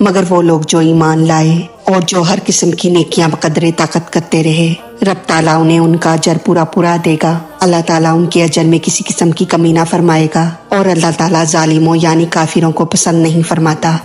مگر وہ لوگ جو ایمان لائے اور جو ہر قسم کی نیکیاں بقدر طاقت کرتے رہے، رب تعالیٰ انہیں ان کا اجر پورا دے گا۔ اللہ تعالیٰ ان کے اجر میں کسی قسم کی کمی نہ فرمائے گا، اور اللہ تعالیٰ ظالموں یعنی کافروں کو پسند نہیں فرماتا۔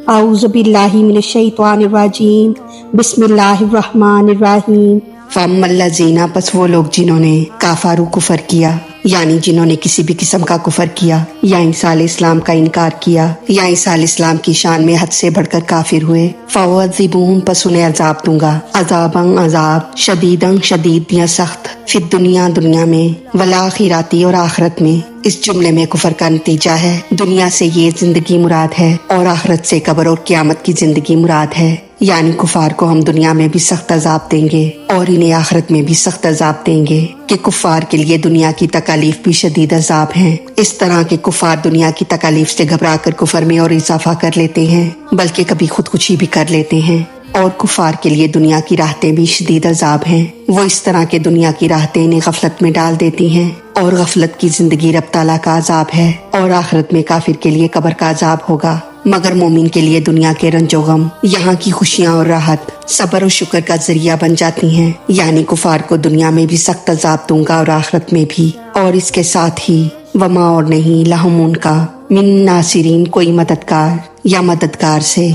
اعوذ باللہ من الشیطان الرجیم، بسم اللہ الرحمن الرحیم۔ فَأَمَّا الَّذِينَ، پس وہ لوگ جنہوں نے کافروا کفر کیا، یعنی جنہوں نے کسی بھی قسم کا کفر کیا یا عیسیٰ علیہ السلام کا انکار کیا یا عیسیٰ علیہ السلام کی شان میں حد سے بڑھ کر کافر ہوئے، فَأُعَذِّبُهُمْ، پس انہیں عذاب دوں گا، عذاباً عذاب، شدیداً شدید یا سخت، فی الدنیا دنیا میں، والآخرۃ اور آخرت میں۔ اس جملے میں کفر کا نتیجہ ہے، دنیا سے یہ زندگی مراد ہے اور آخرت سے قبر اور قیامت کی زندگی مراد ہے، یعنی کفار کو ہم دنیا میں بھی سخت عذاب دیں گے اور انہیں آخرت میں بھی سخت عذاب دیں گے، کہ کفار کے لیے دنیا کی تکالیف بھی شدید عذاب ہیں، اس طرح کہ کفار دنیا کی تکالیف سے گھبرا کر کفر میں اور اضافہ کر لیتے ہیں، بلکہ کبھی خودکشی بھی کر لیتے ہیں۔ اور کفار کے لیے دنیا کی راحتیں بھی شدید عذاب ہیں، وہ اس طرح کے دنیا کی راحتیں انہیں غفلت میں ڈال دیتی ہیں، اور غفلت کی زندگی رب تعالیٰ کا عذاب ہے، اور آخرت میں کافر کے لیے قبر کا عذاب ہوگا۔ مگر مومن کے لیے دنیا کے رنج و غم، یہاں کی خوشیاں اور راحت صبر و شکر کا ذریعہ بن جاتی ہیں، یعنی کفار کو دنیا میں بھی سخت عذاب دوں گا اور آخرت میں بھی، اور اس کے ساتھ ہی وما، اور نہیں، لہم ان کا، من ناصرین، کوئی مددگار یا مددگار سے،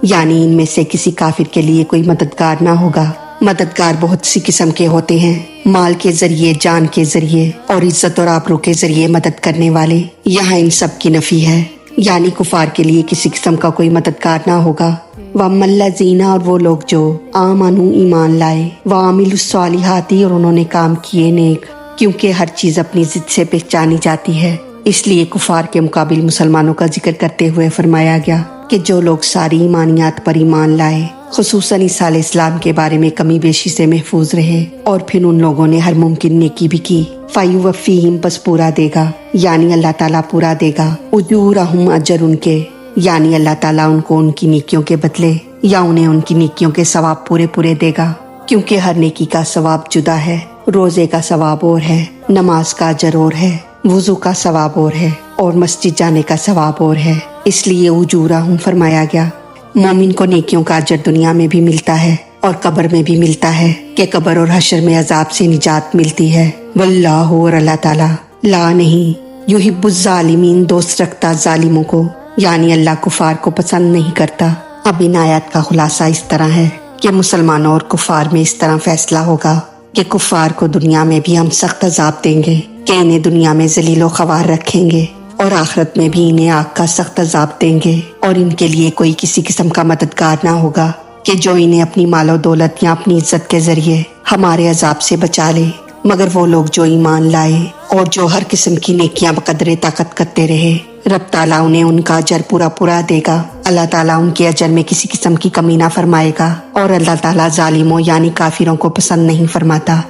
یعنی ان میں سے کسی کافر کے لیے کوئی مددگار نہ ہوگا۔ مددگار بہت سی قسم کے ہوتے ہیں، مال کے ذریعے، جان کے ذریعے اور عزت اور آبرو کے ذریعے مدد کرنے والے، یہاں ان سب کی نفی ہے، یعنی کفار کے لیے کسی قسم کا کوئی مددگار نہ ہوگا۔ وَأَمَّا الَّذِينَ، اور وہ لوگ جو آمنوا، ایمان لائے، وَعَمِلُوا الصَّالِحَاتِ، اور انہوں نے کام کیے نیک، کیونکہ ہر چیز اپنی ضد سے پہچانی جاتی ہے، اس لیے کفار کے مقابل مسلمانوں کا ذکر کرتے ہوئے فرمایا گیا کہ جو لوگ ساری ایمانیات پر ایمان لائے، خصوصاً عیسیٰ علیہ السلام کے بارے میں کمی بیشی سے محفوظ رہے، اور پھر ان لوگوں نے ہر ممکن نیکی بھی کی، فَيُوَفِّيهِمْ، پس پورا دے گا، یعنی اللہ تعالیٰ پورا دے گا، اُجُورَهُمْ، اجر ان کے، یعنی اللہ تعالیٰ ان کو ان کی نیکیوں کے بدلے یا انہیں ان کی نیکیوں کے ثواب پورے دے گا، کیونکہ ہر نیکی کا ثواب جدا ہے، روزے کا ثواب اور ہے، نماز کا اجر اور ہے، وضو کا ثواب اور ہے، اور مسجد جانے کا ثواب اور ہے، اس لیے اجورہم فرمایا گیا۔ مومن کو نیکیوں کا اجر دنیا میں بھی ملتا ہے اور قبر میں بھی ملتا ہے، کہ قبر اور حشر میں عذاب سے نجات ملتی ہے۔ واللہ، اور اللہ تعالیٰ، لا نہیں، یحب الظالمین، دوست رکھتا ظالموں کو، یعنی اللہ کفار کو پسند نہیں کرتا۔ اب ان آیات کا خلاصہ اس طرح ہے کہ مسلمانوں اور کفار میں اس طرح فیصلہ ہوگا کہ کفار کو دنیا میں بھی ہم سخت عذاب دیں گے، کہ انہیں دنیا میں ذلیل و خوار رکھیں گے، اور آخرت میں بھی انہیں آگ کا سخت عذاب دیں گے، اور ان کے لیے کوئی کسی قسم کا مددگار نہ ہوگا کہ جو انہیں اپنی مال و دولت یا اپنی عزت کے ذریعے ہمارے عذاب سے بچا لے۔ مگر وہ لوگ جو ایمان لائے اور جو ہر قسم کی نیکیاں بقدر طاقت کرتے رہے، رب تعالیٰ انہیں ان کا اجر پورا دے گا، اللہ تعالیٰ ان کے اجر میں کسی قسم کی کمی نہ فرمائے گا، اور اللہ تعالیٰ ظالموں یعنی کافروں کو پسند نہیں فرماتا۔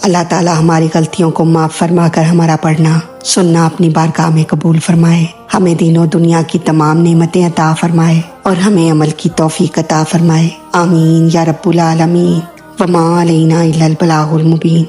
اللہ تعالیٰ ہماری غلطیوں کو معاف فرما کر ہمارا پڑھنا سننا اپنی بارگاہ میں قبول فرمائے، ہمیں دین و دنیا کی تمام نعمتیں عطا فرمائے، اور ہمیں عمل کی توفیق عطا فرمائے، آمین یا رب العالمین۔ وما علینا الا البلاغ المبین۔